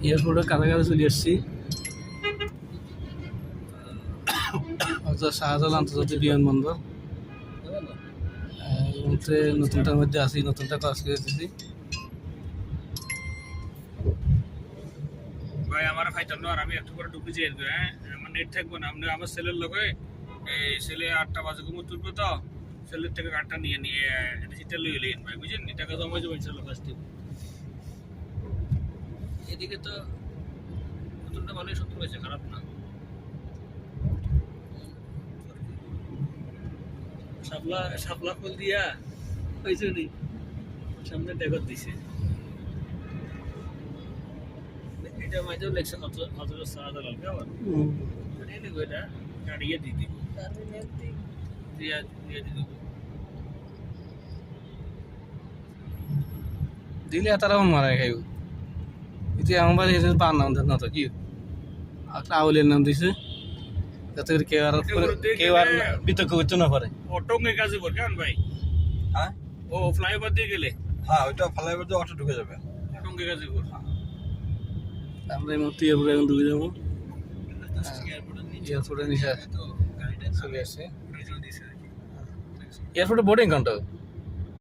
এয়ারপোর্টের কাছাকাছি চলে আসছি। শাহজালাল আন্তর্জাতিক বিমানবন্দর। এই মুহূর্তে নতুনটার মধ্যে আছি, নতুনটা কাজ করে দিচ্ছি। ভাই আমার খাইতাম না, আর আমি একটু করে ঢুকে যাই। হ্যাঁ, আমার নেট থাকবো না। আপনি আমার ছেলের লগে এই ছেলে 8টা বাজে ঘুমো তুলবো, তো ছেলের থেকে কার্ডটা নিয়ে রিসিটটা লইয়ে নিন ভাই, বুঝলেন? টাকা জমা যাবে ইনশাল্লাহ ফার্স্ট দিন। এদিকে তো নতুনটা ভালোই সত্তর হয়েছে, খারাপ না। শাপলা ফুল দিয়া হয়েছে নি, সামনে ডেকর দিছে। এটা মাঝেও লেখছে হজরত শাহজালাল কেমন এটা কাটিয়ে দিয়ে দিব, দিয়ে দিব। দিলে তারা মারাই খাইব। এতে আমার পার নাম ধর না তো কি একটা আউলের নাম দিছে, যাতে করে কেউ আর বিতর্ক করতে না পারে। অটোঙ্গে কাজে বল কেমন ভাই? হ্যাঁ, ও ফ্লাইওভার দিয়ে গেলে হ্যাঁ, ওইটা ফ্লাইওভার দিয়ে অটো ঢুকে যাবে। অটোঙ্গে কাজে বল। আমরা এই মুহূর্তে এয়ারপোর্টে এখন ঢুকে যাবো। এয়ারপোর্টের নিচে চলে আসছে। এয়ারপোর্টে বোর্ডিং কাউন্টার।